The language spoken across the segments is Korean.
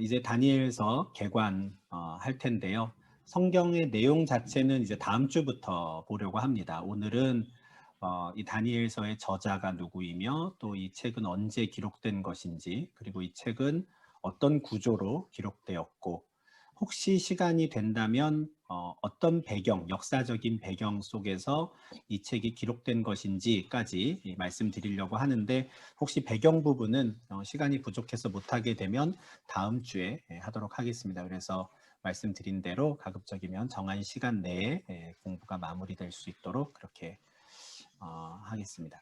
이제 다니엘서 할 텐데요. 성경의 내용 자체는 이제 다음 주부터 보려고 합니다. 오늘은 이 다니엘서의 저자가 누구이며 또 이 책은 언제 기록된 것인지, 그리고 이 책은 어떤 구조로 기록되었고, 혹시 시간이 된다면 어떤 배경, 역사적인 배경 속에서 이 책이 기록된 것인지까지 말씀드리려고 하는데, 혹시 배경 부분은 시간이 부족해서 못하게 되면 다음 주에 하도록 하겠습니다. 그래서 말씀드린 대로 가급적이면 정한 시간 내에 공부가 마무리될 수 있도록 그렇게 하겠습니다.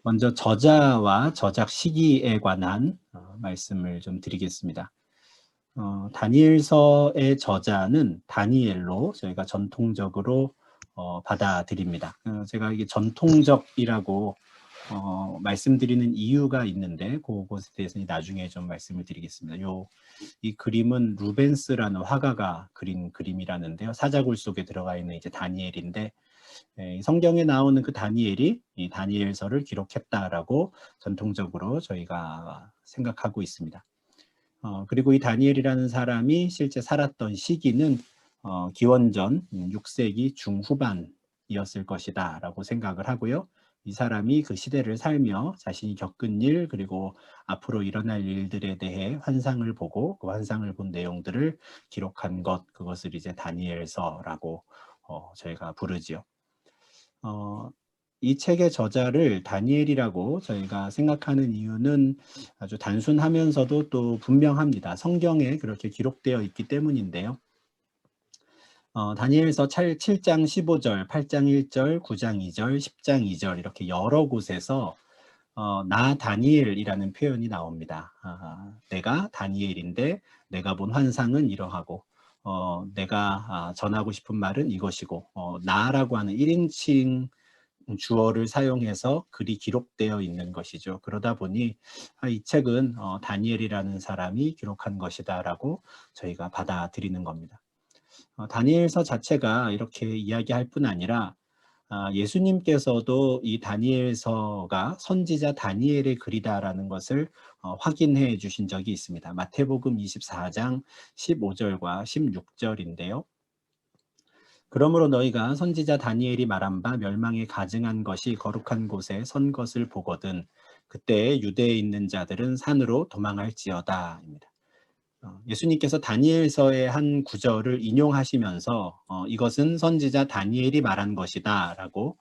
먼저 저자와 저작 시기에 관한 말씀을 좀 드리겠습니다. 다니엘서의 저자는 다니엘로 저희가 전통적으로 받아들입니다. 제가 이게 전통적이라고 말씀드리는 이유가 있는데 그것에 대해서는 나중에 좀 말씀을 드리겠습니다. 이 그림은 루벤스라는 화가가 그린 그림이라는데요. 사자굴 속에 들어가 있는 이제 다니엘인데, 성경에 나오는 그 다니엘이 이 다니엘서를 기록했다라고 전통적으로 저희가 생각하고 있습니다. 그리고 이 다니엘이라는 사람이 실제 살았던 시기는 기원전 6세기 중후반이었을 것이다 라고 생각을 하고요. 이 사람이 그 시대를 살며 자신이 겪은 일, 그리고 앞으로 일어날 일들에 대해 환상을 보고 그 환상을 본 내용들을 기록한 그것을 이제 다니엘서라고 저희가 부르지요. 이 책의 저자를 다니엘이라고 저희가 생각하는 이유는 아주 단순하면서도 또 분명합니다. 성경에 그렇게 기록되어 있기 때문인데요. 다니엘서 7장 15절, 8장 1절, 9장 2절, 10장 2절 이렇게 여러 곳에서 나 다니엘이라는 표현이 나옵니다. 내가 다니엘인데 내가 본 환상은 이러하고 내가 전하고 싶은 말은 이것이고 나라고 하는 1인칭 주어를 사용해서 글이 기록되어 있는 것이죠. 그러다 보니 이 책은 다니엘이라는 사람이 기록한 것이다라고 저희가 받아들이는 겁니다. 다니엘서 자체가 이렇게 이야기할 뿐 아니라 예수님께서도 이 다니엘서가 선지자 다니엘의 글이다라는 것을 확인해 주신 적이 있습니다. 마태복음 24장 15절과 16절인데요. 그러므로 너희가 선지자 다니엘이 말한 바 멸망에 가증한 것이 거룩한 곳에 선 것을 보거든 그때 유대에 있는 자들은 산으로 도망할지어다입니다. 예수님께서 다니엘서의 한 구절을 인용하시면서 이것은 선지자 다니엘이 말한 것이다 라고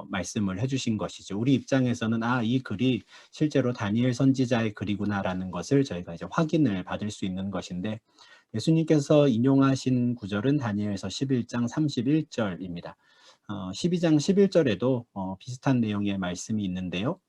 말씀을 해주신 것이죠. 우리 입장에서는 이 글이 실제로 다니엘 선지자의 글이구나라는 것을 저희가 이제 확인을 받을 수 있는 것인데, 예수님께서 인용하신 구절은 다니엘서 11장 31절입니다. 12장 11절에도 비슷한 내용의 말씀이 있는데요.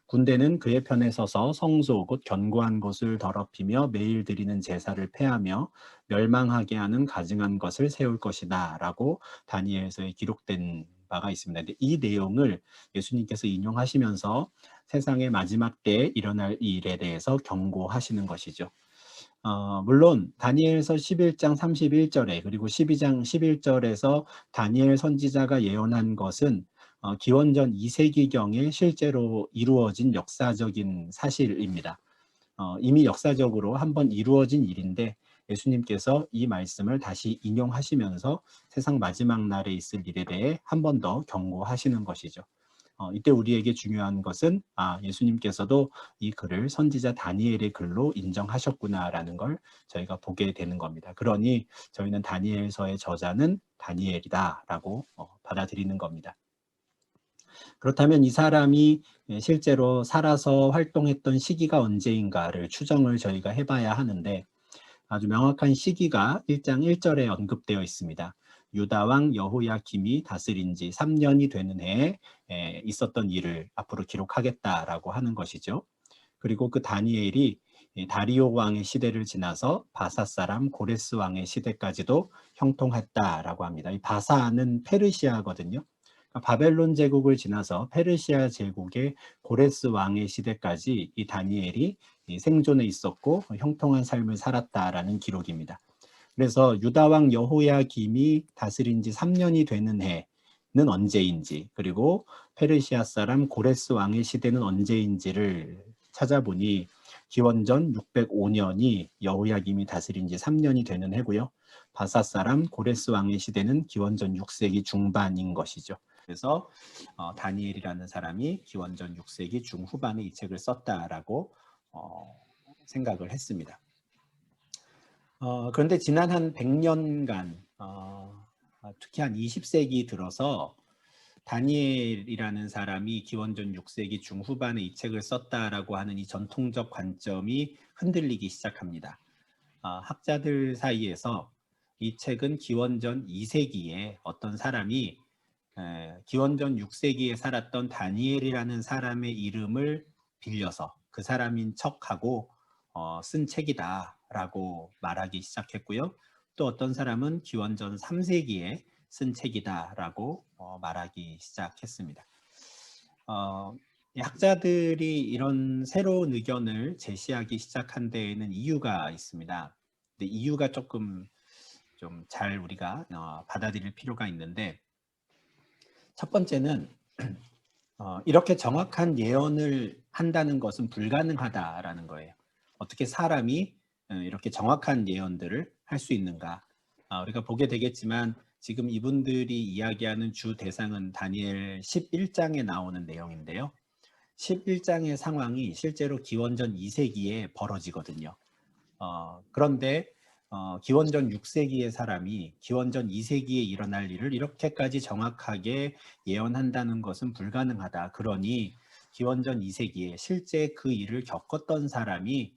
군대는 그의 편에 서서 성소 곧 견고한 곳을 더럽히며 매일 드리는 제사를 폐하며 멸망하게 하는 가증한 것을 세울 것이다 라고 다니엘서에 기록된 바가 있습니다. 근데 이 내용을 예수님께서 인용하시면서 세상의 마지막 때에 일어날 일에 대해서 경고하시는 것이죠. 물론 다니엘서 11장 31절에 그리고 12장 11절에서 다니엘 선지자가 예언한 것은 기원전 2세기경에 실제로 이루어진 역사적인 사실입니다. 이미 역사적으로 한번 이루어진 일인데 예수님께서 이 말씀을 다시 인용하시면서 세상 마지막 날에 있을 일에 대해 한 번 더 경고하시는 것이죠. 이때 우리에게 중요한 것은 예수님께서도 이 글을 선지자 다니엘의 글로 인정하셨구나라는 걸 저희가 보게 되는 겁니다. 그러니 저희는 다니엘서의 저자는 다니엘이다라고 받아들이는 겁니다. 그렇다면 이 사람이 실제로 살아서 활동했던 시기가 언제인가를 추정을 저희가 해봐야 하는데, 아주 명확한 시기가 1장 1절에 언급되어 있습니다. 유다 왕 여호야김이 다스린 지 3년이 되는 해에 있었던 일을 앞으로 기록하겠다라고 하는 것이죠. 그리고 그 다니엘이 다리오 왕의 시대를 지나서 바사 사람 고레스 왕의 시대까지도 형통했다라고 합니다. 이 바사는 페르시아거든요. 바벨론 제국을 지나서 페르시아 제국의 고레스 왕의 시대까지 이 다니엘이 생존해 있었고 형통한 삶을 살았다라는 기록입니다. 그래서 유다 왕 여호야김이 다스린 지 3년이 되는 해는 언제인지, 그리고 페르시아 사람 고레스 왕의 시대는 언제인지를 찾아보니 기원전 605년이 여호야김이 다스린 지 3년이 되는 해고요. 바사 사람 고레스 왕의 시대는 기원전 6세기 중반인 것이죠. 그래서 다니엘이라는 사람이 기원전 6세기 중후반에 이 책을 썼다라고 생각을 했습니다. 그런데 지난 한 100년간 특히 한 20세기 들어서 다니엘이라는 사람이 기원전 6세기 중후반에 이 책을 썼다라고 하는 이 전통적 관점이 흔들리기 시작합니다. 학자들 사이에서 이 책은 기원전 2세기에 어떤 사람이 기원전 6세기에 살았던 다니엘이라는 사람의 이름을 빌려서 그 사람인 척하고 쓴 책이다라고 말하기 시작했고요. 또 어떤 사람은 기원전 3세기에 쓴 책이다라고 말하기 시작했습니다. 학자들이 이런 새로운 의견을 제시하기 시작한 데에는 이유가 있습니다. 근데 이유가 조금 좀 잘 우리가 받아들일 필요가 있는데, 첫 번째는 이렇게 정확한 예언을 한다는 것은 불가능하다라는 거예요. 어떻게 사람이 이렇게 정확한 예언들을 할 수 있는가? 우리가 보게 되겠지만 지금 이분들이 이야기하는 주 대상은 다니엘 11장에 나오는 내용인데요. 11장의 상황이 실제로 기원전 2세기에 벌어지거든요. 그런데 기원전 6세기의 사람이 기원전 2세기에 일어날 일을 이렇게까지 정확하게 예언한다는 것은 불가능하다. 그러니 기원전 2세기에 실제 그 일을 겪었던 사람이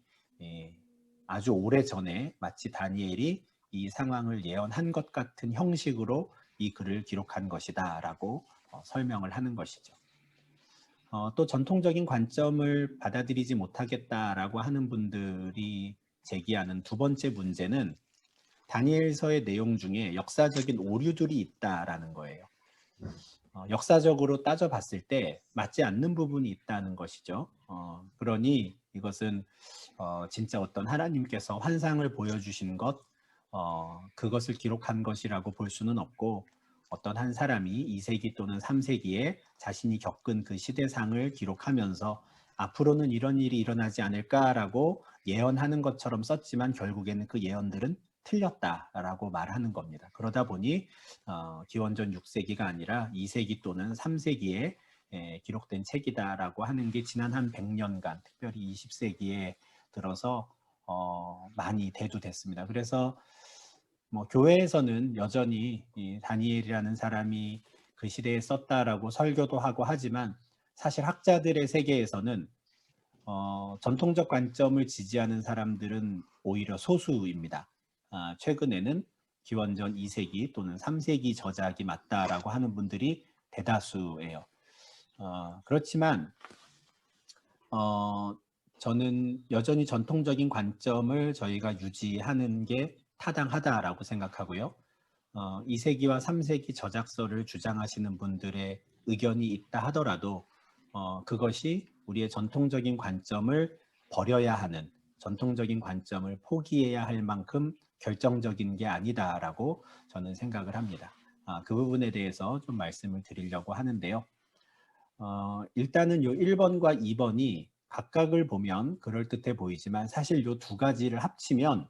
아주 오래전에 마치 다니엘이 이 상황을 예언한 것 같은 형식으로 이 글을 기록한 것이다 라고 설명을 하는 것이죠. 또 전통적인 관점을 받아들이지 못하겠다라고 하는 분들이 제기하는 두 번째 문제는 다니엘서의 내용 중에 역사적인 오류들이 있다라는 거예요. 역사적으로 따져봤을 때 맞지 않는 부분이 있다는 것이죠. 그러니 이것은 진짜 어떤 하나님께서 환상을 보여주신 것, 그것을 기록한 것이라고 볼 수는 없고, 어떤 한 사람이 2세기 또는 3세기에 자신이 겪은 그 시대상을 기록하면서 앞으로는 이런 일이 일어나지 않을까라고 예언하는 것처럼 썼지만 결국에는 그 예언들은 틀렸다라고 말하는 겁니다. 그러다 보니 기원전 6세기가 아니라 2세기 또는 3세기에 기록된 책이다라고 하는 게 지난 한 100년간, 특별히 20세기에 들어서 많이 대두됐습니다. 그래서 교회에서는 여전히 이 다니엘이라는 사람이 그 시대에 썼다라고 설교도 하고 하지만, 사실 학자들의 세계에서는 전통적 관점을 지지하는 사람들은 오히려 소수입니다. 최근에는 기원전 2세기 또는 3세기 저작이 맞다라고 하는 분들이 대다수예요. 그렇지만 저는 여전히 전통적인 관점을 저희가 유지하는 게 타당하다라고 생각하고요. 2세기와 3세기 저작서를 주장하시는 분들의 의견이 있다 하더라도 그것이 우리의 전통적인 관점을 버려야 하는, 전통적인 관점을 포기해야 할 만큼 결정적인 게 아니다라고 저는 생각을 합니다. 그 부분에 대해서 좀 말씀을 드리려고 하는데요. 일단은 요 1번과 2번이 각각을 보면 그럴듯해 보이지만 사실 요 두 가지를 합치면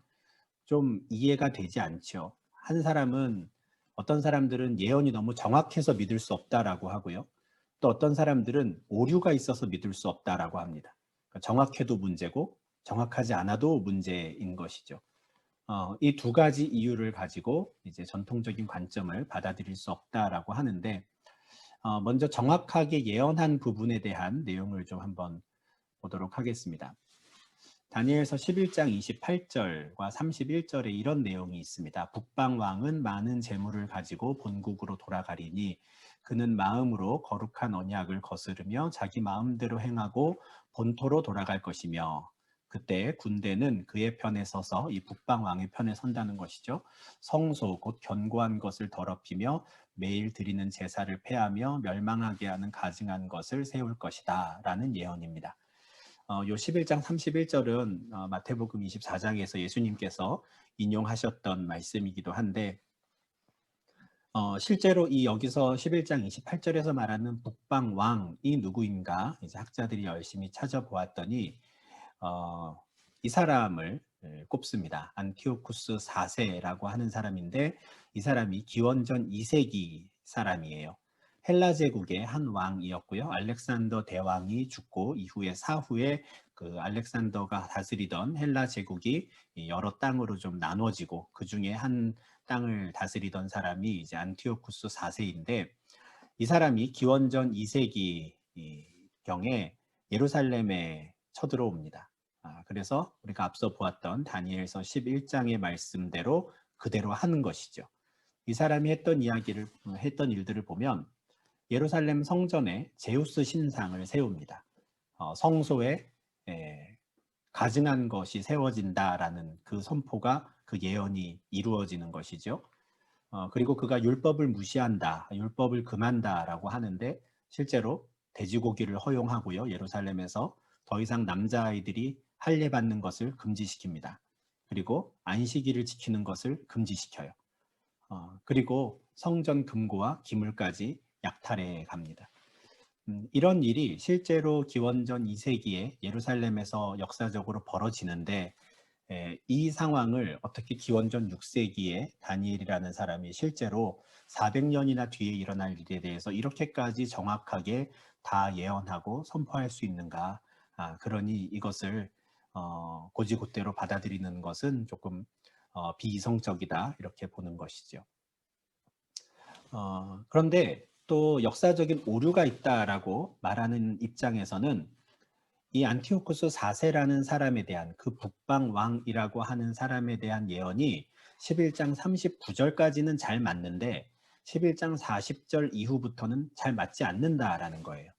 좀 이해가 되지 않죠. 한 사람은, 어떤 사람들은 예언이 너무 정확해서 믿을 수 없다라고 하고요. 또 어떤 사람들은 오류가 있어서 믿을 수 없다라고 합니다. 그러니까 정확해도 문제고 정확하지 않아도 문제인 것이죠. 이 두 가지 이유를 가지고 이제 전통적인 관점을 받아들일 수 없다라고 하는데, 먼저 정확하게 예언한 부분에 대한 내용을 좀 한번 보도록 하겠습니다. 다니엘서 11장 28절과 31절에 이런 내용이 있습니다. 북방왕은 많은 재물을 가지고 본국으로 돌아가리니 그는 마음으로 거룩한 언약을 거스르며 자기 마음대로 행하고 본토로 돌아갈 것이며, 그때 군대는 그의 편에 서서, 이 북방왕의 편에 선다는 것이죠. 성소 곧 견고한 것을 더럽히며 매일 드리는 제사를 폐하며 멸망하게 하는 가증한 것을 세울 것이다 라는 예언입니다. 요 11장 31절은 마태복음 24장에서 예수님께서 인용하셨던 말씀이기도 한데, 실제로 이 여기서 11장 28절에서 말하는 북방 왕이 누구인가 이제 학자들이 열심히 찾아보았더니 이 사람을 꼽습니다. 안티오쿠스 4세라고 하는 사람인데 이 사람이 기원전 2세기 사람이에요. 헬라 제국의 한 왕이었고요. 알렉산더 대왕이 죽고 이후에 사후에 그 알렉산더가 다스리던 헬라 제국이 여러 땅으로 좀 나눠지고 그 중에 한 땅을 다스리던 사람이 이제 안티오쿠스 4세인데 이 사람이 기원전 2세기 경에 예루살렘에 쳐들어옵니다. 그래서 우리가 앞서 보았던 다니엘서 11장의 말씀대로 그대로 하는 것이죠. 이 사람이 했던 일들을 보면 예루살렘 성전에 제우스 신상을 세웁니다. 성소에 가증한 것이 세워진다라는 그 선포가 그 예언이 이루어지는 것이죠. 그리고 그가 율법을 무시한다, 율법을 금한다라고 하는데 실제로 돼지고기를 허용하고요. 예루살렘에서 더 이상 남자아이들이 할례 받는 것을 금지시킵니다. 그리고 안식일을 지키는 것을 금지시켜요. 그리고 성전 금고와 기물까지 약탈해 갑니다. 이런 일이 실제로 기원전 2세기에 예루살렘에서 역사적으로 벌어지는데 이 상황을 어떻게 기원전 6세기에 다니엘이라는 사람이 실제로 400년이나 뒤에 일어날 일에 대해서 이렇게까지 정확하게 다 예언하고 선포할 수 있는가? 그러니 이것을 고지고대로 받아들이는 것은 조금 비이성적이다 이렇게 보는 것이죠. 그런데 또 역사적인 오류가 있다라고 말하는 입장에서는 이 안티오쿠스 4세라는 사람에 대한 그 북방 왕이라고 하는 사람에 대한 예언이 11장 39절까지는 잘 맞는데 11장 40절 이후부터는 잘 맞지 않는다라는 거예요.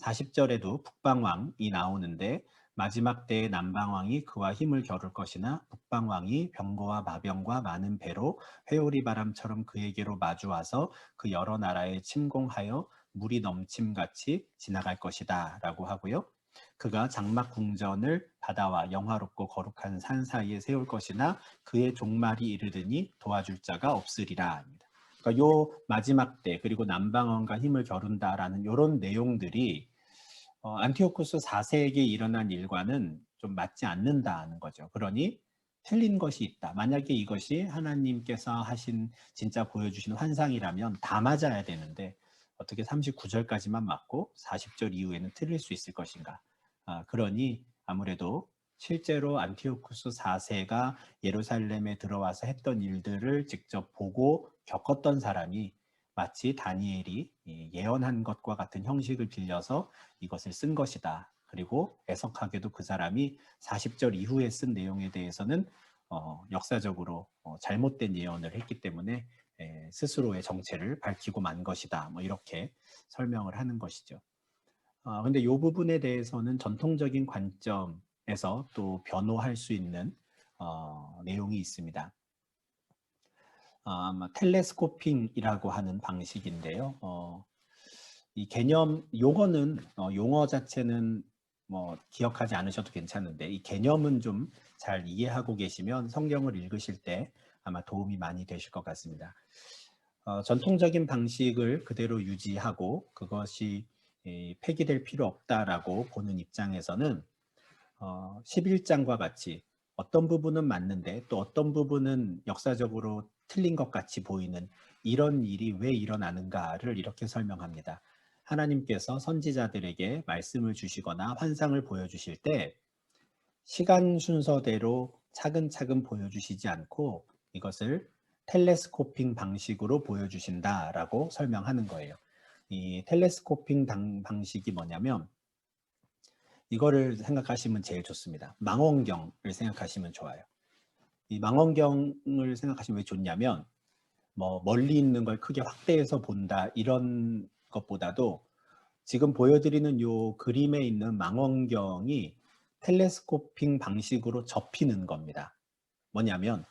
40절에도 북방 왕이 나오는데 마지막 때에 남방 왕이 그와 힘을 겨룰 것이나 북방 왕이 병거와 마병과 많은 배로 회오리 바람처럼 그에게로 마주와서 그 여러 나라에 침공하여 물이 넘침같이 지나갈 것이다 라고 하고요. 그가 장막 궁전을 바다와 영화롭고 거룩한 산 사이에 세울 것이나 그의 종말이 이르더니 도와줄 자가 없으리라. 그러니까 요 마지막 때 그리고 남방언과 힘을 겨룬다라는 이런 내용들이 안티오쿠스 4세기에 일어난 일과는 좀 맞지 않는다는 거죠. 그러니 틀린 것이 있다. 만약에 이것이 하나님께서 하신 진짜 보여주신 환상이라면 다 맞아야 되는데 어떻게 39절까지만 맞고 40절 이후에는 틀릴 수 있을 것인가? 그러니 아무래도 실제로 안티오쿠스 4세가 예루살렘에 들어와서 했던 일들을 직접 보고 겪었던 사람이 마치 다니엘이 예언한 것과 같은 형식을 빌려서 이것을 쓴 것이다. 그리고 애석하게도 그 사람이 40절 이후에 쓴 내용에 대해서는 역사적으로 잘못된 예언을 했기 때문에 스스로의 정체를 밝히고 만 것이다. 뭐 이렇게 설명을 하는 것이죠. 근데 이 부분에 대해서는 전통적인 관점에서 또 변호할 수 있는 내용이 있습니다. 텔레스코핑이라고 하는 방식인데요. 이 개념 용어는 용어 자체는 뭐 기억하지 않으셔도 괜찮은데 이 개념은 좀 잘 이해하고 계시면 성경을 읽으실 때 아마 도움이 많이 되실 것 같습니다. 전통적인 방식을 그대로 유지하고 그것이 폐기될 필요 없다라고 보는 입장에서는 11장과 같이 어떤 부분은 맞는데 또 어떤 부분은 역사적으로 틀린 것 같이 보이는 이런 일이 왜 일어나는가를 이렇게 설명합니다. 하나님께서 선지자들에게 말씀을 주시거나 환상을 보여주실 때 시간 순서대로 차근차근 보여주시지 않고 이것을 텔레스코핑 방식으로 보여주신다라고 설명하는 거예요. 이 텔레스코핑 방식이 뭐냐면 이거를 생각하시면 제일 좋습니다. 망원경을 생각하시면 좋아요. 이 망원경을 생각하시면 왜 좋냐면 뭐 멀리 있는 걸 크게 확대해서 본다 이런 것보다도 지금 보여드리는 요 그림에 있는 망원경이 텔레스코핑 방식으로 접히는 겁니다. 뭐냐면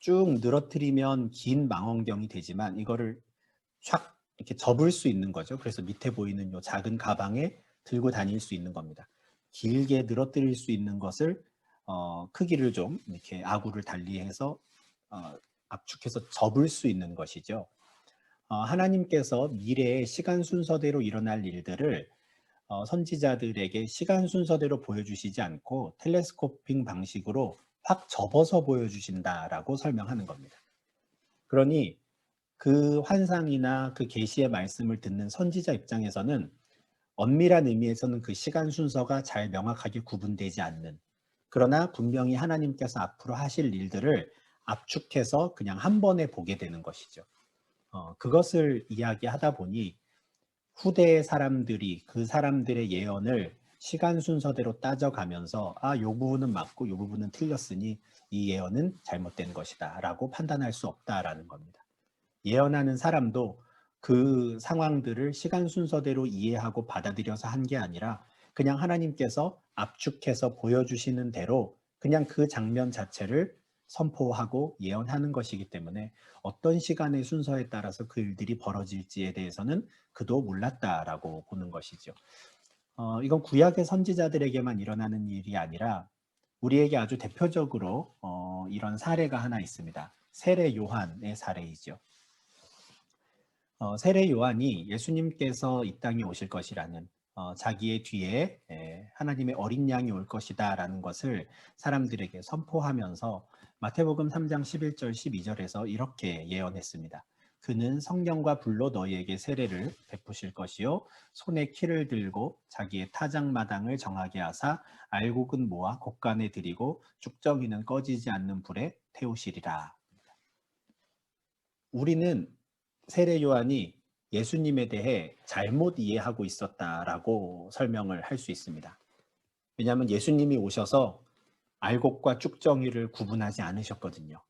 쭉 늘어뜨리면 긴 망원경이 되지만 이거를 촥 이렇게 접을 수 있는 거죠. 그래서 밑에 보이는 요 작은 가방에 들고 다닐 수 있는 겁니다. 길게 늘어뜨릴 수 있는 것을 크기를 좀 이렇게 아구를 달리해서 압축해서 접을 수 있는 것이죠. 하나님께서 미래의 시간 순서대로 일어날 일들을 선지자들에게 시간 순서대로 보여주시지 않고 텔레스코핑 방식으로 확 접어서 보여주신다라고 설명하는 겁니다. 그러니 그 환상이나 그 계시의 말씀을 듣는 선지자 입장에서는 엄밀한 의미에서는 그 시간 순서가 잘 명확하게 구분되지 않는, 그러나 분명히 하나님께서 앞으로 하실 일들을 압축해서 그냥 한 번에 보게 되는 것이죠. 그것을 이야기하다 보니 후대의 사람들이 그 사람들의 예언을 시간 순서대로 따져가면서 요 부분은 맞고 요 부분은 틀렸으니 이 예언은 잘못된 것이다 라고 판단할 수 없다라는 겁니다. 예언하는 사람도 그 상황들을 시간 순서대로 이해하고 받아들여서 한 게 아니라 그냥 하나님께서 압축해서 보여주시는 대로 그냥 그 장면 자체를 선포하고 예언하는 것이기 때문에 어떤 시간의 순서에 따라서 그 일들이 벌어질지에 대해서는 그도 몰랐다라고 보는 것이죠. 이건 구약의 선지자들에게만 일어나는 일이 아니라 우리에게 아주 대표적으로 이런 사례가 하나 있습니다. 세례 요한의 사례이죠. 세례 요한이 예수님께서 이 땅에 오실 것이라는 자기의 뒤에 하나님의 어린 양이 올 것이다 라는 것을 사람들에게 선포하면서 마태복음 3장 11절 12절에서 이렇게 예언했습니다. 그는 성령과 불로 너희에게 세례를 베푸실 것이요 손에 키를 들고 자기의 타작마당을 정하게 하사 알곡은 모아 곡간에 들이고 쭉정이는 꺼지지 않는 불에 태우시리라. 우리는 세례 요한이 예수님에 대해 잘못 이해하고 있었다라고 설명을 할 수 있습니다. 왜냐하면 예수님이 오셔서 알곡과 쭉정이를 구분하지 않으셨거든요.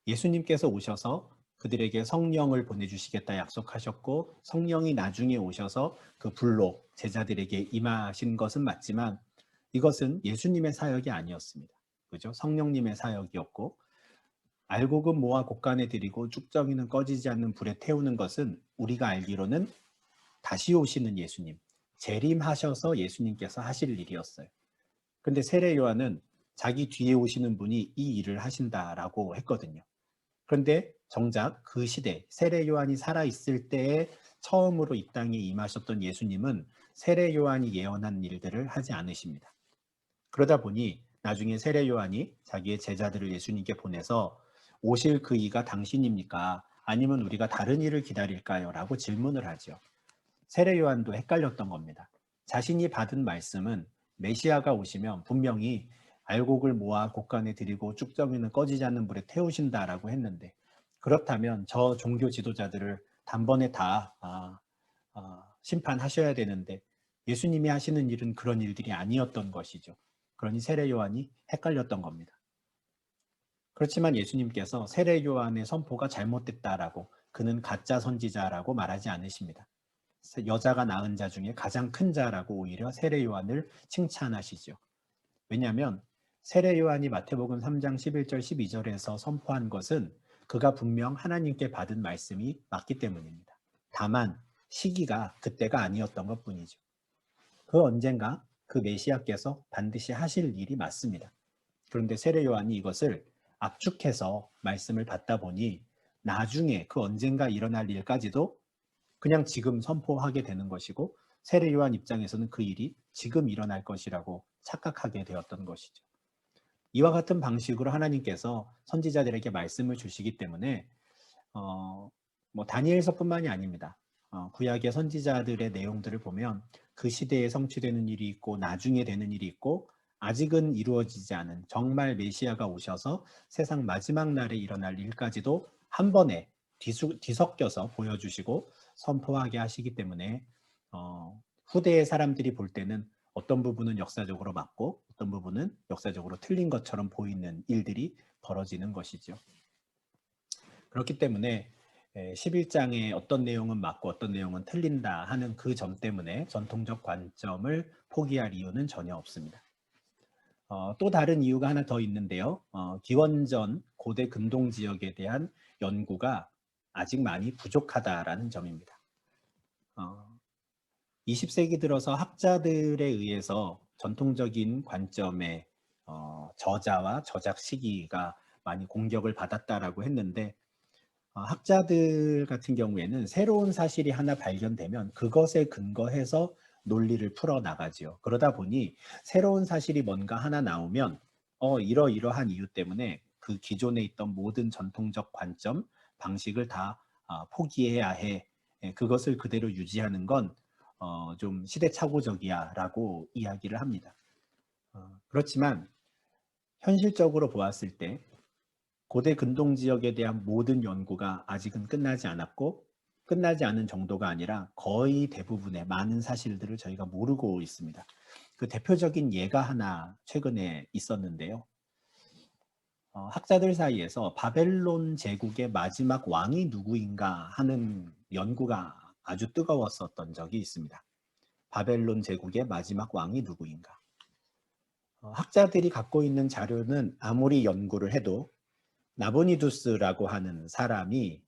예수님께서 오셔서 그들에게 성령을 보내주시겠다 약속하셨고 성령이 나중에 오셔서 그 불로 제자들에게 임하신 것은 맞지만 이것은 예수님의 사역이 아니었습니다. 그죠? 성령님의 사역이었고 알곡은 모아 곡간에 들이고 쭉정이는 꺼지지 않는 불에 태우는 것은 우리가 알기로는 다시 오시는 예수님, 재림하셔서 예수님께서 하실 일이었어요. 근데 세례 요한은 자기 뒤에 오시는 분이 이 일을 하신다라고 했거든요. 그런데 정작 그 시대 세례 요한이 살아있을 때에 처음으로 이 땅에 임하셨던 예수님은 세례 요한이 예언한 일들을 하지 않으십니다. 그러다 보니 나중에 세례 요한이 자기의 제자들을 예수님께 보내서 오실 그 이가 당신입니까? 아니면 우리가 다른 일을 기다릴까요? 라고 질문을 하죠. 세례 요한도 헷갈렸던 겁니다. 자신이 받은 말씀은 메시아가 오시면 분명히 알곡을 모아 곡간에 들이고 쭉정이는 꺼지지 않는 불에 태우신다라고 했는데 그렇다면 저 종교 지도자들을 단번에 다 심판하셔야 되는데 예수님이 하시는 일은 그런 일들이 아니었던 것이죠. 그러니 세례 요한이 헷갈렸던 겁니다. 그렇지만 예수님께서 세례 요한의 선포가 잘못됐다라고 그는 가짜 선지자라고 말하지 않으십니다. 여자가 낳은 자 중에 가장 큰 자라고 오히려 세례 요한을 칭찬하시죠. 왜냐하면 세례 요한이 마태복음 3장 11절 12절에서 선포한 것은 그가 분명 하나님께 받은 말씀이 맞기 때문입니다. 다만 시기가 그때가 아니었던 것뿐이죠. 그 언젠가 그 메시아께서 반드시 하실 일이 맞습니다. 그런데 세례 요한이 이것을 압축해서 말씀을 받다 보니 나중에 그 언젠가 일어날 일까지도 그냥 지금 선포하게 되는 것이고 세례 요한 입장에서는 그 일이 지금 일어날 것이라고 착각하게 되었던 것이죠. 이와 같은 방식으로 하나님께서 선지자들에게 말씀을 주시기 때문에 다니엘서뿐만이 아닙니다. 구약의 선지자들의 내용들을 보면 그 시대에 성취되는 일이 있고 나중에 되는 일이 있고 아직은 이루어지지 않은 정말 메시아가 오셔서 세상 마지막 날에 일어날 일까지도 한 번에 뒤섞여서 보여주시고 선포하게 하시기 때문에 후대의 사람들이 볼 때는 어떤 부분은 역사적으로 맞고 어떤 부분은 역사적으로 틀린 것처럼 보이는 일들이 벌어지는 것이죠. 그렇기 때문에 11장에 어떤 내용은 맞고 어떤 내용은 틀린다 하는 그 점 때문에 전통적 관점을 포기할 이유는 전혀 없습니다. 또 다른 이유가 하나 더 있는데요. 기원전 고대 근동 지역에 대한 연구가 아직 많이 부족하다라는 점입니다. 20세기 들어서 학자들에 의해서 전통적인 관점의 저자와 저작 시기가 많이 공격을 받았다라고 했는데 학자들 같은 경우에는 새로운 사실이 하나 발견되면 그것에 근거해서 논리를 풀어나가죠. 그러다 보니 새로운 사실이 뭔가 하나 나오면 이러이러한 이유 때문에 그 기존에 있던 모든 전통적 관점, 방식을 다 포기해야 해. 그것을 그대로 유지하는 건 좀 시대착오적이야 라고 이야기를 합니다. 그렇지만 현실적으로 보았을 때 고대 근동 지역에 대한 모든 연구가 아직은 끝나지 않았고, 끝나지 않은 정도가 아니라 거의 대부분의 많은 사실들을 저희가 모르고 있습니다. 그 대표적인 예가 하나 최근에 있었는데요. 학자들 사이에서 바벨론 제국의 마지막 왕이 누구인가 하는 연구가 아주 뜨거웠었던 적이 있습니다. 바벨론 제국의 마지막 왕이 누구인가. 학자들이 갖고 있는 자료는 아무리 연구를 해도 나보니두스라고 하는 사람이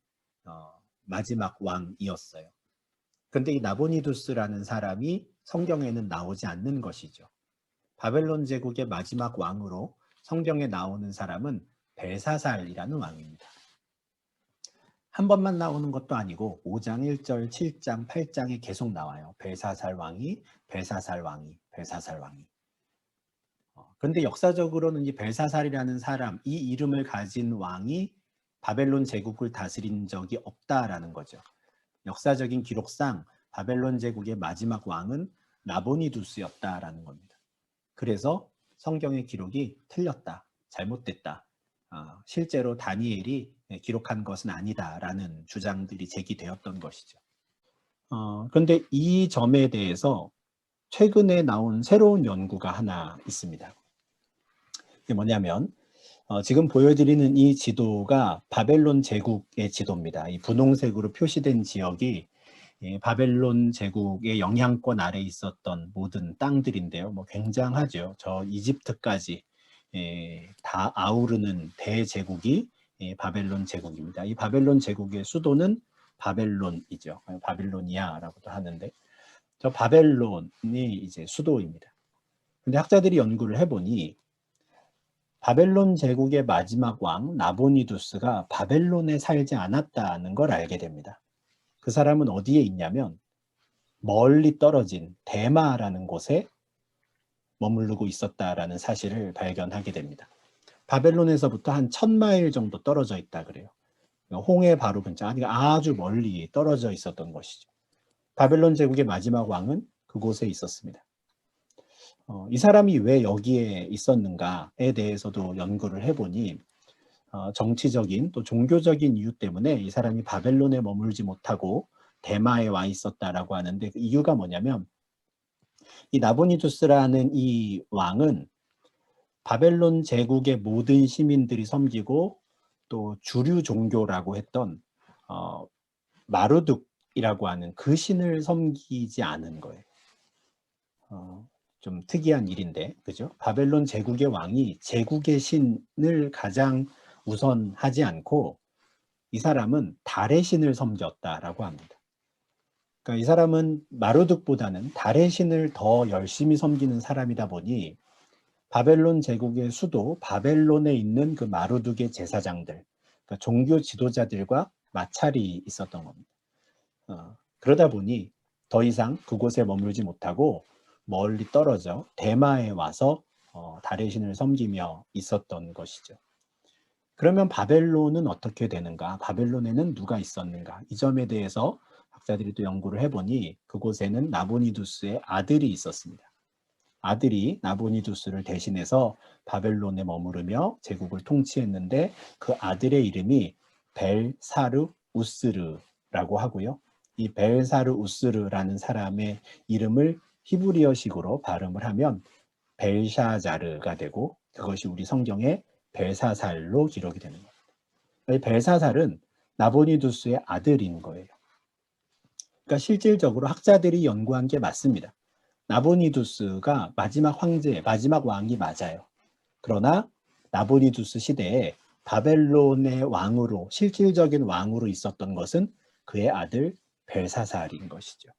마지막 왕이었어요. 그런데 이 나보니두스라는 사람이 성경에는 나오지 않는 것이죠. 바벨론 제국의 마지막 왕으로 성경에 나오는 사람은 벨사살이라는 왕입니다. 한 번만 나오는 것도 아니고 5장 1절, 7장, 8장에 계속 나와요. 벨사살 왕이, 벨사살 왕이, 벨사살 왕이. 그런데 역사적으로는 이 벨사살이라는 사람, 이 이름을 가진 왕이 바벨론 제국을 다스린 적이 없다라는 거죠. 역사적인 기록상 바벨론 제국의 마지막 왕은 나보니두스였다라는 겁니다. 그래서 성경의 기록이 틀렸다, 잘못됐다, 실제로 다니엘이 기록한 것은 아니다라는 주장들이 제기되었던 것이죠. 그런데 이 점에 대해서 최근에 나온 새로운 연구가 하나 있습니다. 그게 뭐냐면 지금 보여드리는 이 지도가 바벨론 제국의 지도입니다. 이 분홍색으로 표시된 지역이 바벨론 제국의 영향권 아래 있었던 모든 땅들인데요. 뭐 굉장하죠. 저 이집트까지 다 아우르는 대제국이 바벨론 제국입니다. 이 바벨론 제국의 수도는 바벨론이죠. 바빌로니아라고도 하는데 저 바벨론이 이제 수도입니다. 근데 학자들이 연구를 해보니 바벨론 제국의 마지막 왕 나보니두스가 바벨론에 살지 않았다는 걸 알게 됩니다. 그 사람은 어디에 있냐면 멀리 떨어진 대마라는 곳에 머무르고 있었다라는 사실을 발견하게 됩니다. 바벨론에서부터 한 1000마일 정도 떨어져 있다 그래요. 홍해 바로 근처, 아주 멀리 떨어져 있었던 것이죠. 바벨론 제국의 마지막 왕은 그곳에 있었습니다. 이 사람이 왜 여기에 있었는가에 대해서도 연구를 해보니 정치적인 또 종교적인 이유 때문에 이 사람이 바벨론에 머물지 못하고 대마에 와 있었다라고 하는데 그 이유가 뭐냐면 이 나보니두스라는 이 왕은 바벨론 제국의 모든 시민들이 섬기고 또 주류 종교라고 했던 마르둑이라고 하는 그 신을 섬기지 않은 거예요. 좀 특이한 일인데, 그죠? 바벨론 제국의 왕이 제국의 신을 가장 우선하지 않고 이 사람은 달의 신을 섬겼다라고 합니다. 그러니까 이 사람은 마르둑보다는 달의 신을 더 열심히 섬기는 사람이다 보니 바벨론 제국의 수도 바벨론에 있는 그 마르둑의 제사장들, 그러니까 종교 지도자들과 마찰이 있었던 겁니다. 그러다 보니 더 이상 그곳에 머물지 못하고 멀리 떨어져 대마에 와서 달의 신을 섬기며 있었던 것이죠. 그러면 바벨론은 어떻게 되는가? 바벨론에는 누가 있었는가? 이 점에 대해서 학자들이 또 연구를 해보니 그곳에는 나보니두스의 아들이 있었습니다. 아들이 나보니두스를 대신해서 바벨론에 머무르며 제국을 통치했는데 그 아들의 이름이 벨사르 우스르라고 하고요. 이 벨사르 우스르라는 사람의 이름을 히브리어식으로 발음을 하면 벨샤자르가 되고 그것이 우리 성경에 벨사살로 기록이 되는 겁니다. 이 벨사살은 나보니두스의 아들인 거예요. 그러니까 실질적으로 학자들이 연구한 게 맞습니다. 나보니두스가 마지막 황제, 마지막 왕이 맞아요. 그러나 나보니두스 시대에 바벨론의 왕으로, 실질적인 왕으로 있었던 것은 그의 아들 벨사살인 것이죠.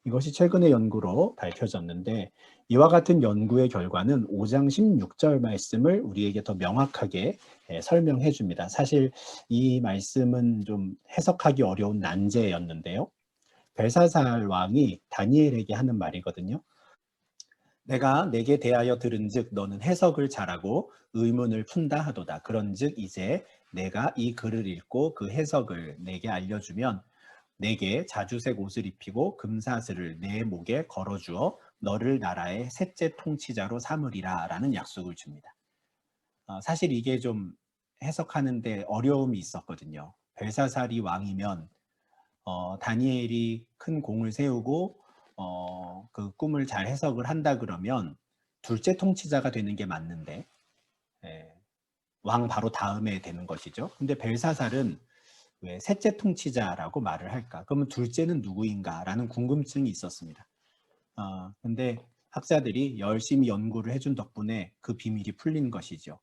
이것이 최근의 연구로 밝혀졌는데 이와 같은 연구의 결과는 5장 16절 말씀을 우리에게 더 명확하게 설명해 줍니다. 사실 이 말씀은 좀 해석하기 어려운 난제였는데요. 벨사살 왕이 다니엘에게 하는 말이거든요. 내가 내게 대하여 들은즉 너는 해석을 잘하고 의문을 푼다 하도다. 그런즉 이제 내가 이 글을 읽고 그 해석을 내게 알려주면 내게 자주색 옷을 입히고 금사슬을 내 목에 걸어주어 너를 나라의 셋째 통치자로 삼으리라 라는 약속을 줍니다. 사실 이게 좀 해석하는데 어려움이 있었거든요. 벨사살이 왕이면 다니엘이 큰 공을 세우고 그 꿈을 잘 해석을 한다 그러면 둘째 통치자가 되는 게 맞는데, 예, 왕 바로 다음에 되는 것이죠. 근데 벨사살은 왜 셋째 통치자라고 말을 할까? 그러면 둘째는 누구인가라는 궁금증이 있었습니다. 근데 학자들이 열심히 연구를 해준 덕분에 그 비밀이 풀린 것이죠.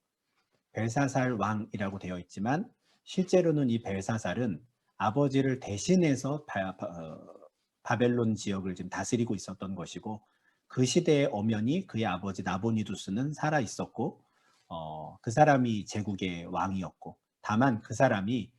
벨사살 왕이라고 되어 있지만 실제로는 이 벨사살은 아버지를 대신해서 바벨론 지역을 지금 다스리고 있었던 것이고, 그 시대의 엄연히 그의 아버지 나보니두스는 살아 있었고, 그 사람이 제국의 왕이었고, 다만 그 사람이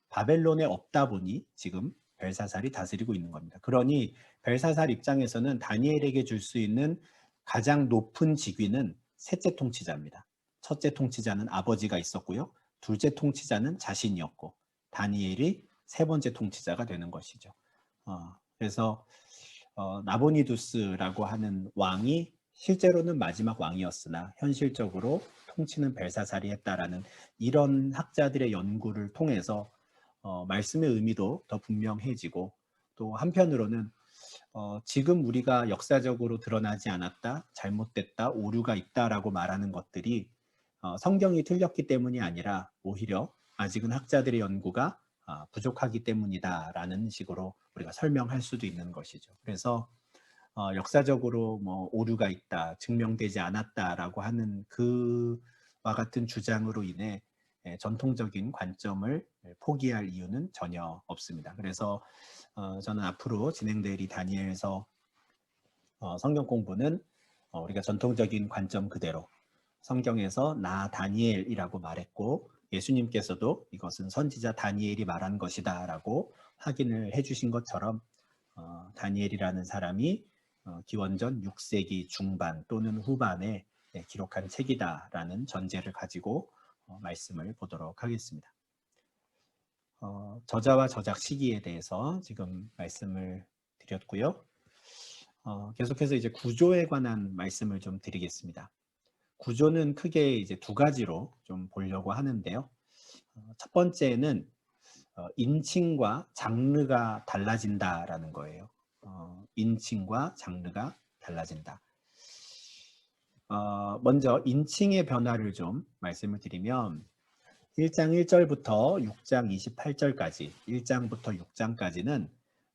바벨론에 없다 보니 지금 벨사살이 다스리고 있는 겁니다. 그러니 벨사살 입장에서는 다니엘에게 줄 수 있는 가장 높은 직위는 셋째 통치자입니다. 첫째 통치자는 아버지가 있었고요. 둘째 통치자는 자신이었고, 다니엘이 세 번째 통치자가 되는 것이죠. 그래서 나보니두스라고 하는 왕이 실제로는 마지막 왕이었으나 현실적으로 통치는 벨사살이 했다라는 이런 학자들의 연구를 통해서 말씀의 의미도 더 분명해지고, 또 한편으로는 지금 우리가 역사적으로 드러나지 않았다, 잘못됐다, 오류가 있다라고 말하는 것들이 성경이 틀렸기 때문이 아니라 오히려 아직은 학자들의 연구가 부족하기 때문이다라는 식으로 우리가 설명할 수도 있는 것이죠. 그래서 역사적으로 뭐 오류가 있다, 증명되지 않았다라고 하는 그와 같은 주장으로 인해 전통적인 관점을 포기할 이유는 전혀 없습니다. 그래서 저는 앞으로 진행될 이 다니엘서 성경 공부는 우리가 전통적인 관점 그대로 성경에서 나 다니엘이라고 말했고, 예수님께서도 이것은 선지자 다니엘이 말한 것이다 라고 확인을 해주신 것처럼 다니엘이라는 사람이 기원전 6세기 중반 또는 후반에 기록한 책이다라는 전제를 가지고 말씀을 보도록 하겠습니다. 저자와 저작 시기에 대해서 지금 말씀을 드렸고요. 계속해서 이제 구조에 관한 말씀을 좀 드리겠습니다. 구조는 크게 이제 두 가지로 좀 보려고 하는데요. 첫 번째는 인칭과 장르가 달라진다라는 거예요. 인칭과 장르가 달라진다. 먼저 인칭의 변화를 좀 말씀을 드리면 1장 1절부터 6장 28절까지 1장부터 6장까지는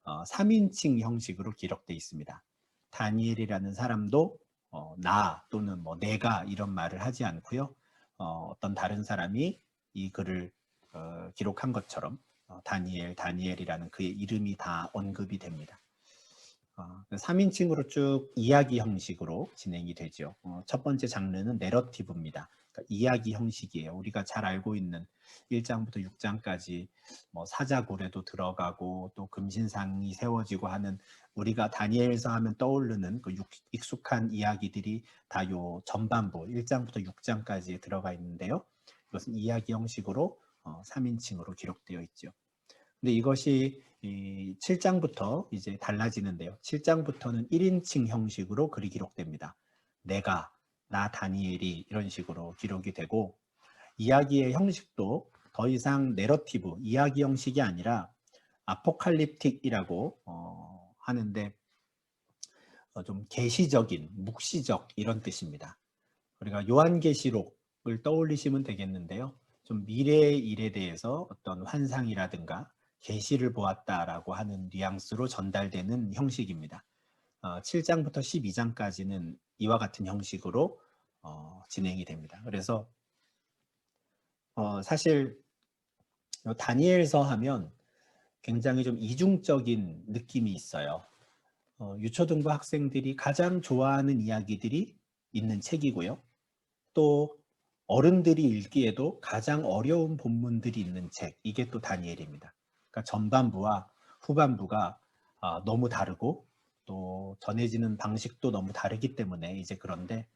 3인칭 형식으로 기록되어 있습니다. 다니엘이라는 사람도 나 또는 뭐 내가 이런 말을 하지 않고요. 어떤 다른 사람이 이 글을 기록한 것처럼 다니엘이라는 그의 이름이 다 언급이 됩니다. 3인칭으로 쭉 이야기 형식으로 진행이 되죠. 첫 번째 장르는 내러티브입니다. 그러니까 이야기 형식이에요. 우리가 잘 알고 있는 1장부터 6장까지 뭐 사자굴에도 들어가고 또 금신상이 세워지고 하는, 우리가 다니엘서 하면 떠오르는 그 익숙한 이야기들이 다 요 전반부 1장부터 6장까지에 들어가 있는데요. 이것은 이야기 형식으로 3인칭으로 기록되어 있죠. 근데 이것이 7장부터 이제 달라지는데요. 7장부터는 1인칭 형식으로 글이 기록됩니다. 내가, 나 다니엘이 이런 식으로 기록이 되고, 이야기의 형식도 더 이상 내러티브, 이야기 형식이 아니라 아포칼립틱이라고 하는데 좀 계시적인, 묵시적 이런 뜻입니다. 우리가 요한계시록을 떠올리시면 되겠는데요. 좀 미래의 일에 대해서 어떤 환상이라든가 계시를 보았다라고 하는 뉘앙스로 전달되는 형식입니다. 7장부터 12장까지는 이와 같은 형식으로 진행이 됩니다. 그래서 사실 다니엘서 하면 굉장히 좀 이중적인 느낌이 있어요. 유초등부 학생들이 가장 좋아하는 이야기들이 있는 책이고요. 또 어른들이 읽기에도 가장 어려운 본문들이 있는 책, 이게 또 다니엘입니다. 그러니까 전반부와 후반부가 너무 다르고 또 전해지는 방식도 너무 다르기 때문에 이제 그런데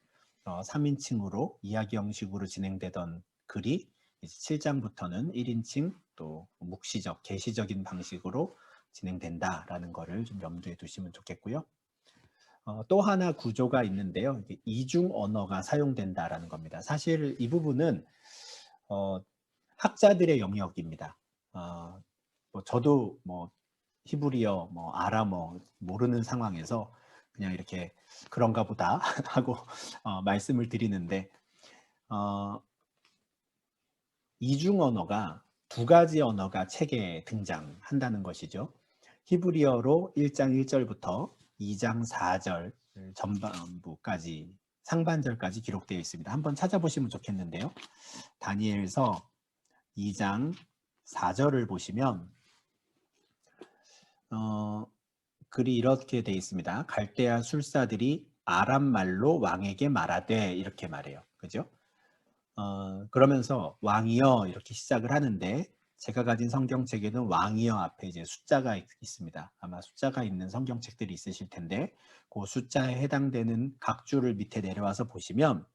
3인칭으로 이야기 형식으로 진행되던 글이 이제 7장부터는 1인칭 또 묵시적, 계시적인 방식으로 진행된다라는 거를 좀 염두에 두시면 좋겠고요. 또 하나 구조가 있는데요. 이중 언어가 사용된다라는 겁니다. 사실 이 부분은 학자들의 영역입니다. 저도 뭐 히브리어, 뭐 아람어 모르는 상황에서 그냥 이렇게 그런가 보다 하고 말씀을 드리는데 이중 언어가 두 가지 언어가 책에 등장한다는 것이죠. 히브리어로 1장 1절부터 2장 4절 전반부까지 상반절까지 기록되어 있습니다. 한번 찾아보시면 좋겠는데요. 다니엘서 2장 4절을 보시면 글이 이렇게 되어 있습니다. 갈대아 술사들이 아람 말로 왕에게 말하되 이렇게 말해요. 그죠? 그러면서 왕이여 이렇게 시작을 하는데 제가 가진 성경책에는 왕이여 앞에 이제 숫자가 있습니다. 아마 숫자가 있는 성경책들이 있으실 텐데 그 숫자에 해당되는 각 줄을 밑에 내려와서 보시면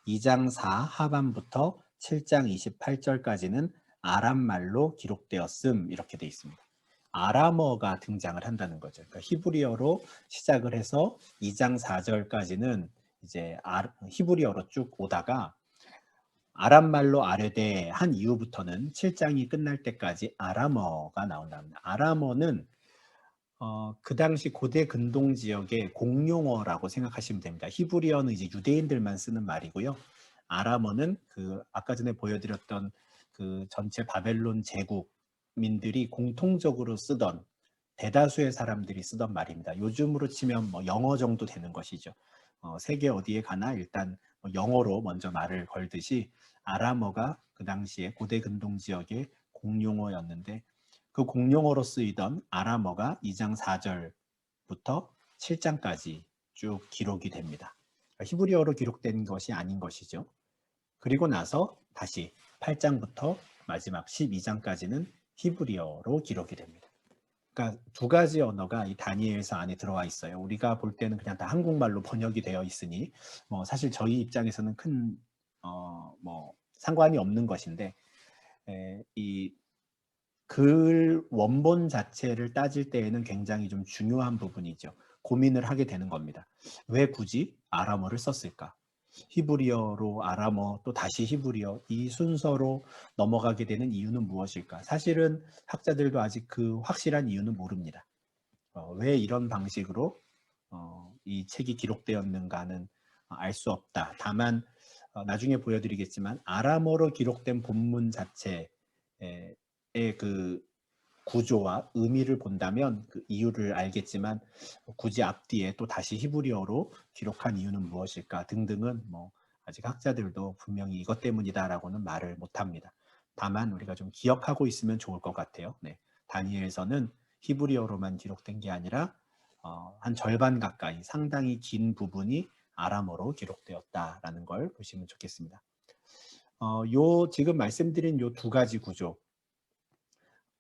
2장 4 하반부터 7장 28절까지는 아람 말로 기록되었음 이렇게 되어 있습니다. 아람어가 등장을 한다는 거죠. 그러니까 히브리어로 시작을 해서 2장 4절까지는 이제 히브리어로 쭉 오다가 아람말로 아뢰되 한 이후부터는 7장이 끝날 때까지 아람어가 나온답니다. 아람어는 그 당시 고대 근동 지역의 공용어라고 생각하시면 됩니다. 히브리어는 이제 유대인들만 쓰는 말이고요. 아람어는 그 아까 전에 보여드렸던 그 전체 바벨론 제국민들이 공통적으로 쓰던 대다수의 사람들이 쓰던 말입니다. 요즘으로 치면 뭐 영어 정도 되는 것이죠. 세계 어디에 가나 일단 영어로 먼저 말을 걸듯이 아람어가 그 당시에 고대 근동 지역의 공용어였는데 그 공용어로 쓰이던 아람어가 2장 4절부터 7장까지 쭉 기록이 됩니다. 그러니까 히브리어로 기록된 것이 아닌 것이죠. 그리고 나서 다시 8장부터 마지막 12장까지는 히브리어로 기록이 됩니다. 그러니까 두 가지 언어가 이 다니엘서 안에 들어와 있어요. 우리가 볼 때는 그냥 다 한국말로 번역이 되어 있으니 뭐 사실 저희 입장에서는 큰 뭐 상관이 없는 것인데 이 글 원본 자체를 따질 때에는 굉장히 좀 중요한 부분이죠. 고민을 하게 되는 겁니다. 왜 굳이 아람어를 썼을까? 히브리어로 아람어 또 다시 히브리어 이 순서로 넘어가게 되는 이유는 무엇일까? 사실은 학자들도 아직 그 확실한 이유는 모릅니다. 왜 이런 방식으로 이 책이 기록되었는가는 알 수 없다. 다만 나중에 보여드리겠지만 아람어로 기록된 본문 자체의 그 구조와 의미를 본다면 그 이유를 알겠지만 굳이 앞뒤에 또 다시 히브리어로 기록한 이유는 무엇일까 등등은 뭐 아직 학자들도 분명히 이것 때문이다라고는 말을 못합니다. 다만 우리가 좀 기억하고 있으면 좋을 것 같아요. 네. 다니엘서는 히브리어로만 기록된 게 아니라 한 절반 가까이 상당히 긴 부분이 아람어로 기록되었다라는 걸 보시면 좋겠습니다. 요 지금 말씀드린 요 두 가지 구조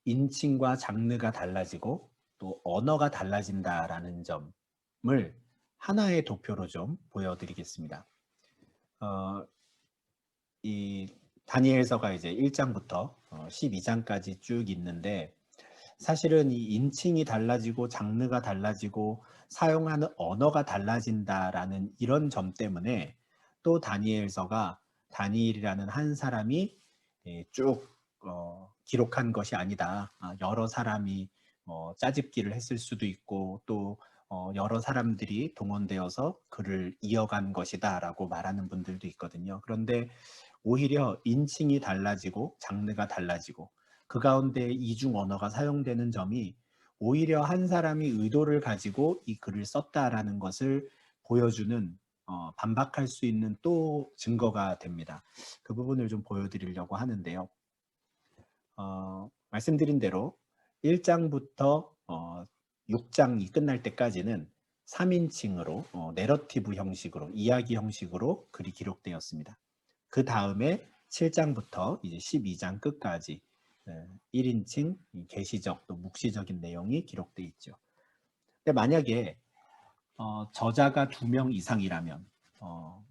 인칭과 장르가 달라지고 또 언어가 달라진다라는 점을 하나의 도표로 좀 보여드리겠습니다. 이 다니엘서가 이제 1장부터 12장까지 쭉 있는데 사실은 이 인칭이 달라지고 장르가 달라지고 사용하는 언어가 달라진다라는 이런 점 때문에 또 다니엘서가 다니엘이라는 한 사람이 쭉 기록한 것이 아니다. 여러 사람이 짜집기를 했을 수도 있고 또 여러 사람들이 동원되어서 글을 이어간 것이다라고 말하는 분들도 있거든요. 그런데 오히려 인칭이 달라지고 장르가 달라지고 그 가운데 이중 언어가 사용되는 점이 오히려 한 사람이 의도를 가지고 이 글을 썼다라는 것을 보여주는 반박할 수 있는 또 증거가 됩니다. 그 부분을 좀 보여드리려고 하는데요. 말씀드린 대로 1장부터 6장이 끝날 때까지는 3인칭으로 내러티브 형식으로 이야기 형식으로 글이 기록되었습니다. 그 다음에 7장부터 이제 12장 끝까지 1인칭 계시적 또 묵시적인 내용이 기록되어 있죠. 근데 만약에 저자가 2명 이상이라면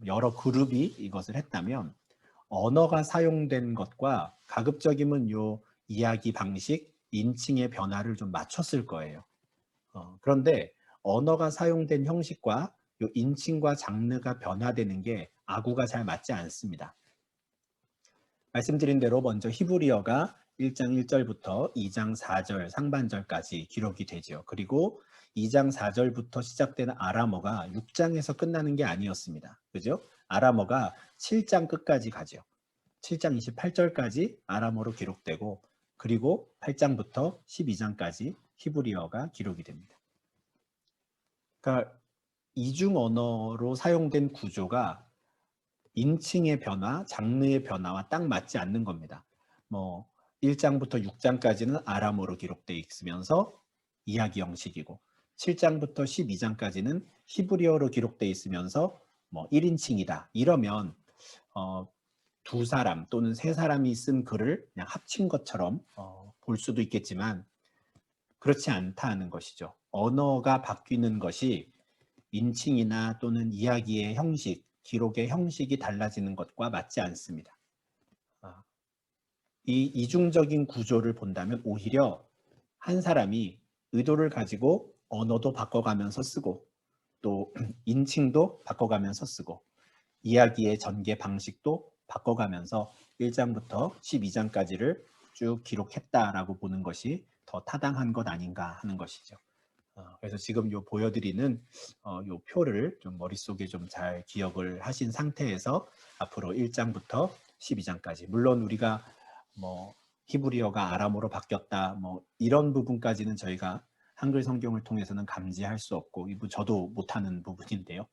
여러 그룹이 이것을 했다면 언어가 사용된 것과 가급적이면 요 이야기 방식, 인칭의 변화를 좀 맞췄을 거예요. 그런데 언어가 사용된 형식과 요 인칭과 장르가 변화되는 게 아구가 잘 맞지 않습니다. 말씀드린 대로 먼저 히브리어가 1장 1절부터 2장 4절 상반절까지 기록이 되죠. 그리고 2장 4절부터 시작되는 아람어가 6장에서 끝나는 게 아니었습니다. 그죠? 아람어가 7장 끝까지 가죠. 7장 28절까지 아람어로 기록되고 그리고 8장부터 12장까지 히브리어가 기록이 됩니다. 그러니까 이중 언어로 사용된 구조가 인칭의 변화, 장르의 변화와 딱 맞지 않는 겁니다. 뭐 1장부터 6장까지는 아람어로 기록되어 있으면서 이야기 형식이고 7장부터 12장까지는 히브리어로 기록되어 있으면서 뭐 1인칭이다. 이러면 두 사람 또는 세 사람이 쓴 글을 그냥 합친 것처럼 볼 수도 있겠지만 그렇지 않다는 것이죠. 언어가 바뀌는 것이 인칭이나 또는 이야기의 형식, 기록의 형식이 달라지는 것과 맞지 않습니다. 이 이중적인 구조를 본다면 오히려 한 사람이 의도를 가지고 언어도 바꿔가면서 쓰고 또 인칭도 바꿔가면서 쓰고 이야기의 전개 방식도 바꿔가면서 1장부터 12장까지를 쭉 기록했다라고 보는 것이 더 타당한 것 아닌가 하는 것이죠. 그래서 지금 요 보여드리는 요 표를 좀 머릿속에 좀 잘 기억을 하신 상태에서 앞으로 1장부터 12장까지 물론 우리가 뭐 히브리어가 아람어로 바뀌었다 뭐 이런 부분까지는 저희가 한글 성경을 통해서는 감지할 수 없고 저도 못하는 부분인데요.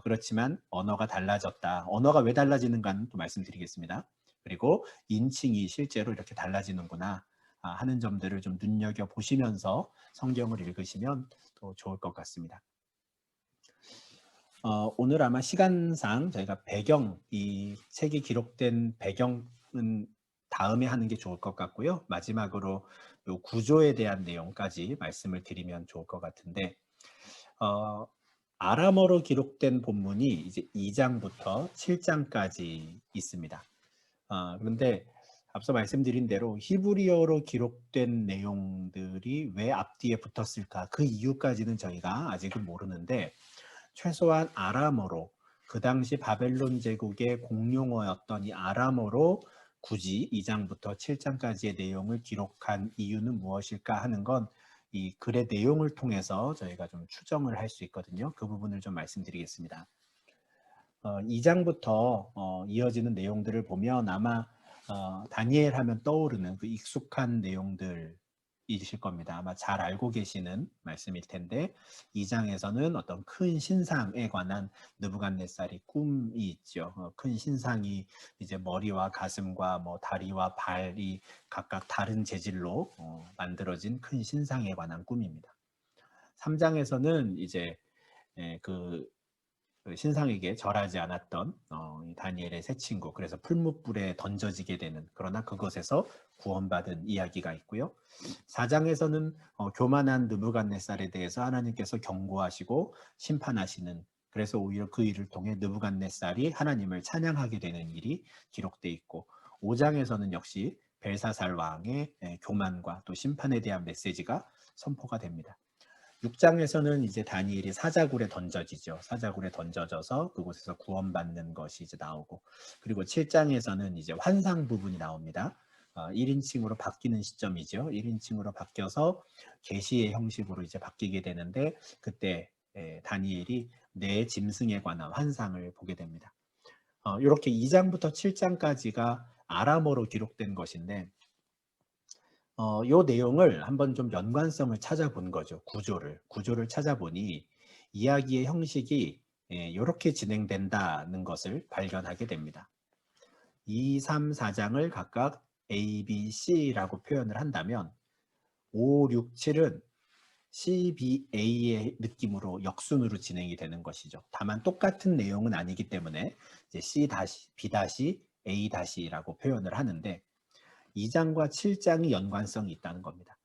그렇지만 언어가 달라졌다. 언어가 왜 달라지는가는 또 말씀드리겠습니다. 그리고 인칭이 실제로 이렇게 달라지는구나 하는 점들을 좀 눈여겨보시면서 성경을 읽으시면 더 좋을 것 같습니다. 오늘 아마 시간상 저희가 이 책이 기록된 배경은 다음에 하는 게 좋을 것 같고요. 마지막으로 요 구조에 대한 내용까지 말씀을 드리면 좋을 것 같은데 아람어로 기록된 본문이 이제 2장부터 7장까지 있습니다. 그런데 앞서 말씀드린 대로 히브리어로 기록된 내용들이 왜 앞뒤에 붙었을까? 그 이유까지는 저희가 아직은 모르는데 최소한 아람어로 그 당시 바벨론 제국의 공용어였던 이 아람어로 굳이 2장부터 7장까지의 내용을 기록한 이유는 무엇일까 하는 건 이 글의 내용을 통해서 저희가 좀 추정을 할 수 있거든요. 그 부분을 좀 말씀드리겠습니다. 2장부터 이어지는 내용들을 보면 아마 다니엘 하면 떠오르는 그 익숙한 내용들이실 겁니다. 아마 잘 알고 계시는 말씀일 텐데 2장에서는 어떤 큰 신상에 관한 느부갓네살이 꿈이 있죠. 큰 신상이 이제 머리와 가슴과 뭐 다리와 발이 각각 다른 재질로 만들어진 큰 신상에 관한 꿈입니다. 3장에서는 이제 그 신상에게 절하지 않았던 다니엘의 새 친구, 그래서 풀무불에 던져지게 되는, 그러나 그것에서 구원받은 이야기가 있고요. 4장에서는 교만한 느부갓네살에 대해서 하나님께서 경고하시고 심판하시는, 그래서 오히려 그 일을 통해 느부갓네살이 하나님을 찬양하게 되는 일이 기록돼 있고, 5장에서는 역시 벨사살 왕의 교만과 또 심판에 대한 메시지가 선포가 됩니다. 6장에서는 이제 다니엘이 사자굴에 던져지죠. 사자굴에 던져져서 그곳에서 구원받는 것이 이제 나오고, 그리고 7장에서는 이제 환상 부분이 나옵니다. 1인칭으로 바뀌는 시점이죠. 1인칭으로 바뀌어서 계시의 형식으로 이제 바뀌게 되는데 그때 다니엘이 내 짐승에 관한 환상을 보게 됩니다. 이렇게 2장부터 7장까지가 아람어로 기록된 것인데 요 내용을 한번 좀 연관성을 찾아본 거죠. 구조를 찾아보니 이야기의 형식이 이렇게 진행된다는 것을 발견하게 됩니다. 2, 3, 4장을 각각 A, B, C라고 표현을 한다면 5, 6, 7은 C, B, A의 느낌으로 역순으로 진행이 되는 것이죠. 다만 똑같은 내용은 아니기 때문에 이제 C B A-라고 표현을 하는데 2장과 7장이 연관성이 있다는 겁니다.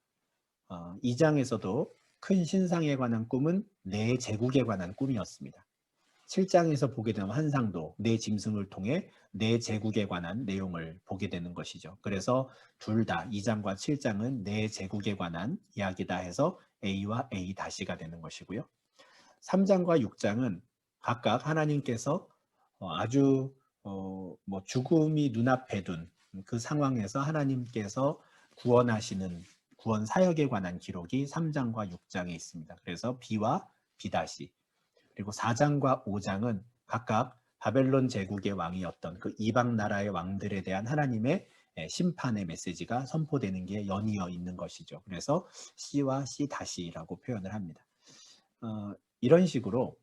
2장에서도 큰 신상에 관한 꿈은 내 제국에 관한 꿈이었습니다. 7장에서 보게 되는 환상도 내 짐승을 통해 내 제국에 관한 내용을 보게 되는 것이죠. 그래서 둘 다 2장과 7장은 내 제국에 관한 이야기다 해서 A와 A-가 되는 것이고요. 3장과 6장은 각각 하나님께서 아주 죽음이 눈앞에 둔 그 상황에서 하나님께서 구원하시는 구원 사역에 관한 기록이 3장과 6장에 있습니다. 그래서 B와 B-, 그리고 4장과 5장은 각각 바벨론 제국의 왕이었던 그 이방 나라의 왕들에 대한 하나님의 심판의 메시지가 선포되는 게 연이어 있는 것이죠. 그래서 C와 C-라고 표현을 합니다. 이런 식으로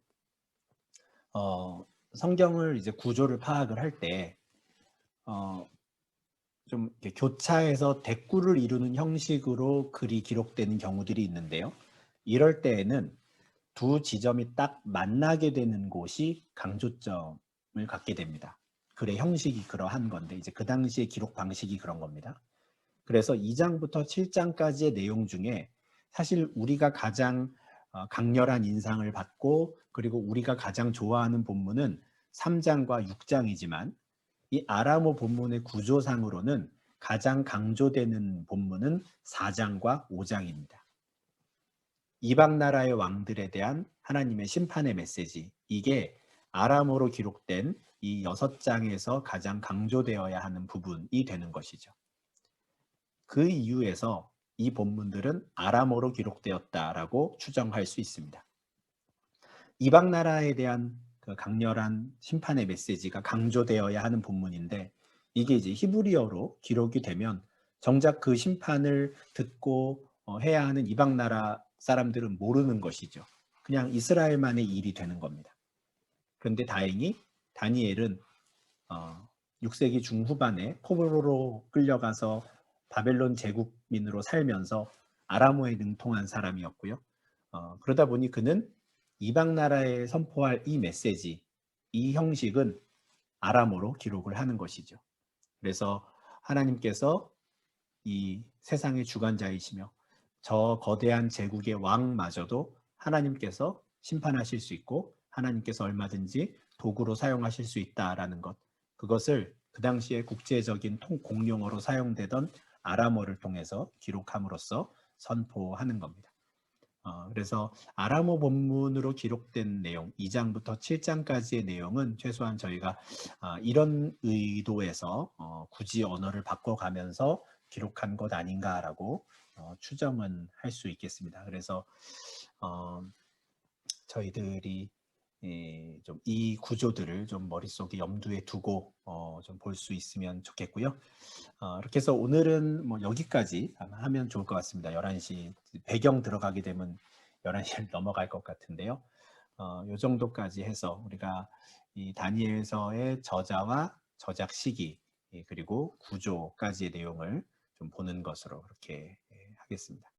성경을 이제 구조를 파악을 할 때 좀 교차해서 대꾸를 이루는 형식으로 글이 기록되는 경우들이 있는데요. 이럴 때에는 두 지점이 딱 만나게 되는 곳이 강조점을 갖게 됩니다. 글의 형식이 그러한 건데 이제 그 당시의 기록 방식이 그런 겁니다. 그래서 2장부터 7장까지의 내용 중에 사실 우리가 가장 강렬한 인상을 받고 그리고 우리가 가장 좋아하는 본문은 3장과 6장이지만 이 아람어 본문의 구조상으로는 가장 강조되는 본문은 4장과 5장입니다. 이방 나라의 왕들에 대한 하나님의 심판의 메시지, 이게 아람어로 기록된 이 6장에서 가장 강조되어야 하는 부분이 되는 것이죠. 그 이유에서 이 본문들은 아람어로 기록되었다라고 추정할 수 있습니다. 이방 나라에 대한 그 강렬한 심판의 메시지가 강조되어야 하는 본문인데 이게 이제 히브리어로 기록이 되면 정작 그 심판을 듣고 해야 하는 이방 나라 사람들은 모르는 것이죠. 그냥 이스라엘만의 일이 되는 겁니다. 그런데 다행히 다니엘은 6세기 중후반에 포로로 끌려가서 바벨론 제국민으로 살면서 아람어에 능통한 사람이었고요. 그러다 보니 그는 이방 나라에 선포할 이 메시지, 이 형식은 아람어로 기록을 하는 것이죠. 그래서 하나님께서 이 세상의 주관자이시며 저 거대한 제국의 왕마저도 하나님께서 심판하실 수 있고 하나님께서 얼마든지 도구로 사용하실 수 있다라는 것, 그것을 그 당시에 국제적인 공용어로 사용되던 아람어를 통해서 기록함으로써 선포하는 겁니다. 그래서 아람어 본문으로 기록된 내용 2장부터 7장까지의 내용은 최소한 저희가 이런 의도에서 굳이 언어를 바꿔가면서 기록한 것 아닌가라고 추정은 할 수 있겠습니다. 그래서 저희들이 좀 이 구조들을 좀 머릿속에 염두에 두고 좀 볼 수 있으면 좋겠고요. 이렇게 해서 오늘은 뭐 여기까지 하면 좋을 것 같습니다. 11시 배경 들어가게 되면 11시를 넘어갈 것 같은데요. 이 정도까지 해서 우리가 이 다니엘서의 저자와 저작 시기 그리고 구조까지의 내용을 좀 보는 것으로 그렇게 하겠습니다.